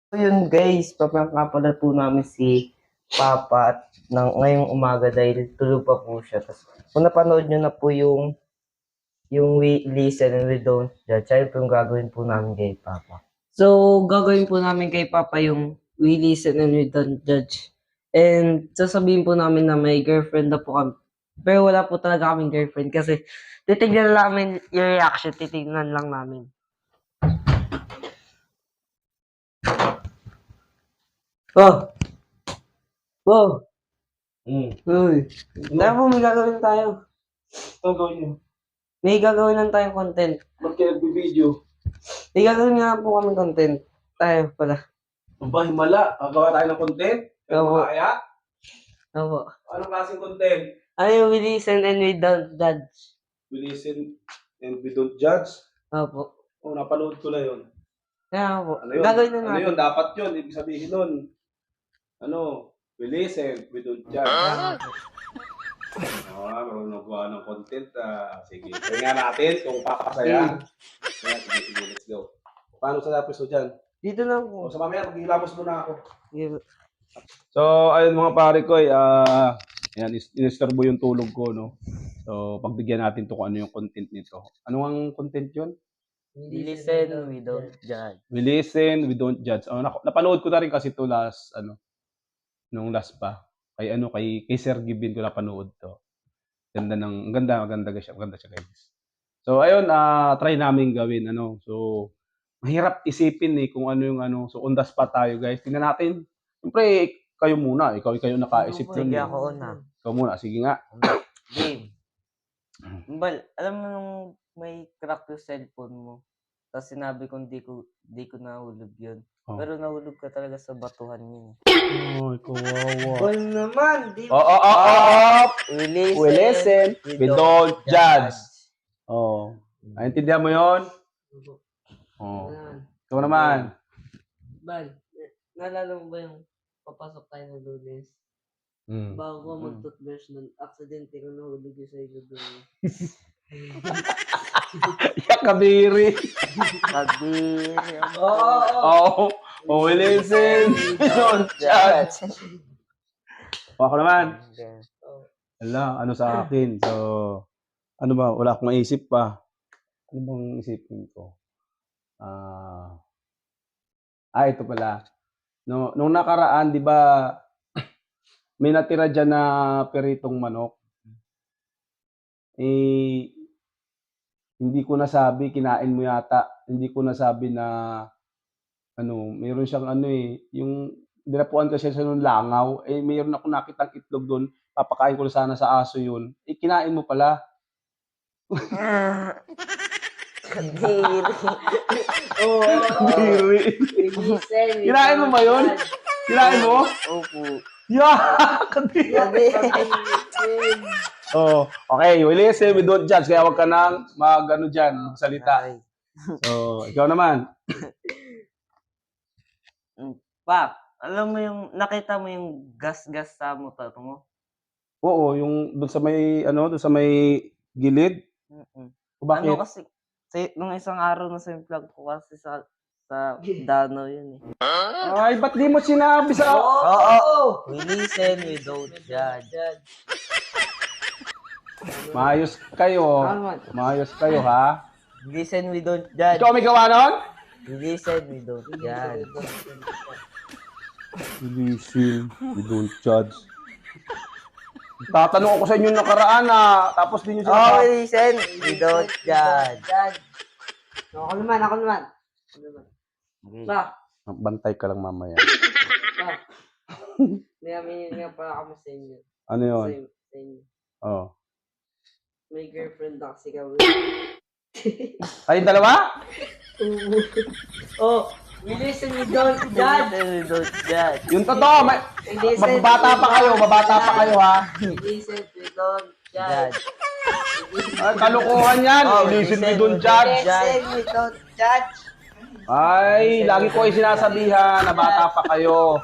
So yun guys, paprank nga pala po namin si Papa at ngayong umaga dahil tulog pa po siya. Tapos kung napanood nyo na po yung We Listen and We Don't Judge, ayun po yung gagawin po namin kay Papa. So, gagawin po namin kay Papa yung We Listen and We Don't Judge. And sasabihin po namin na may girlfriend na po kami. Pero wala po talaga kaming girlfriend kasi titignan lang namin yung reaction, titignan lang namin. Oh! Wow! Uy, tayo po, may gagawin tayo. Ito gawin niyo. May gagawin lang tayong content. Ba't kayo nagbibideo? May gagawin nga po kami content. Tayo pala. Ang bahimala. Gagawa tayo ng content? Pero Opo. kaya? Opo. Anong klaseng content? Ano yung we listen and we don't judge? We listen and we don't judge. Opo. Oh, napanood ko na yun. Kaya po. Ano yun? Gagawin na Ano natin. yun? Dapat yun. Ibig sabihin nun. Ano? We listen, we don't judge. Marunong gawa ng content. Sige. Kaya natin kung papasaya. Sige, let's go. Paano sa episode dyan? Dito lang O, po. sa mamaya, maghihilamos muna ako. Sige. So, ayun mga pare ko, ayan, inisturbo yung tulog ko, no? So, pagbigyan natin to kung ano yung content nito. Ano ang content yun? We listen, we don't judge. We listen, we don't judge. Napanood ko na rin kasi to last, nung last pa. Kay Sir Gibin ko napanood to. Maganda siya guys. So, ayun, try namin gawin, So, mahirap isipin kung ano yung So, on the spot tayo guys. Tingnan natin. Siyempre, kayo muna. Ikaw nakaisip Hindi nun. ako una. Ikaw muna, sige nga. Game. Bal, alam mo nung may crack yung cellphone mo. Tapos sinabi ko di ko nahulog yun. Oh. Pero nahulog ka talaga sa batuhan yun. Oh, kawawa. Bal naman, di We listen, we don't judge. Oh. Naintindihan mo yon? Oh. Ikaw naman. Bal, naalala mo ba yung papasok tayo ng Lunes? Bago ko mag-toothbrush nun, aksidente ko nahulog yung sa ilo doon. Kabiri. Kabir. Oh. Oh, we listen, we don't judge. Ako naman. Ala, ano sa akin? So, ano ba? Wala akong maisip pa. Ano bang isipin ko? Ito pala. No, nung nakaraan, di ba, may natira dyan na peritong manok. Hindi ko nasabi, kinain mo yata. Hindi ko nasabi na, mayroon siyang yung dinapuan kasi siya nung langaw. Mayroon ako nakitang itlog doon. Papakain ko sana sa aso yun. Kinain mo pala. Kabir. Oo. Diri. Kinain mo ba yun? Kinain mo? Opo. Kadiri. Kabir. Oh, okay. We listen, we don't judge. Kaya wag ka nang magsalita. So, ikaw naman. Pap, alam mo yung, nakita mo yung gas-gas sa motor mo? Oo, yung doon sa may gilid. Bakit? Ano kasi, nung isang araw na sa yung vlog ko kasi sa Dano yun eh. Ay, ba't di mo sinabi sa... Oo. We listen, we don't judge. Maayos kayo. Maayos kayo, ha? Listen, we don't judge. Ikaw may gawa nun? We listen, we don't judge. We listen, we don't judge. Tatanong ako sa inyo nakaraan, tapos di nyo Oh, we listen, we don't judge. Ako naman. Pa. Bantay ka lang mamaya. Pa. May nga pala kami sa inyo. Ano yun? Sa inyo. Oh. May girlfriend na kasi kami. Kayong dalawa? Oh, we listen, we don't judge. We don't judge. Yung totoo, mababata pa kayo, ha? We listen, we don't judge. Ay, kalukuhan yan. Listen, we don't judge. Listen, we don't judge. Ay, lagi ko ay sinasabihan na bata pa kayo.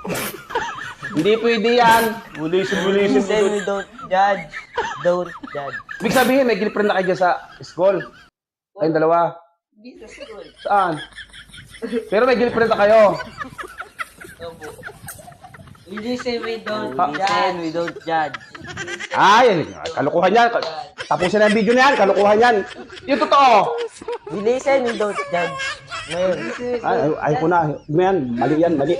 Hindi pwede yan. Listen, we don't judge. Don't judge. Ibig sabihin, may girlfriend na kayo dyan sa school. Kayong dalawa. Hindi sa school. Saan? Pero may girlfriend na kayo. listen, we don't judge. Ay, kalokohan yan. Tapusin na yung video na yan, kalokohan yan. Yung totoo. We listen, we don't judge. Ngayon. Ay ko na. Yan, mali yan, mali.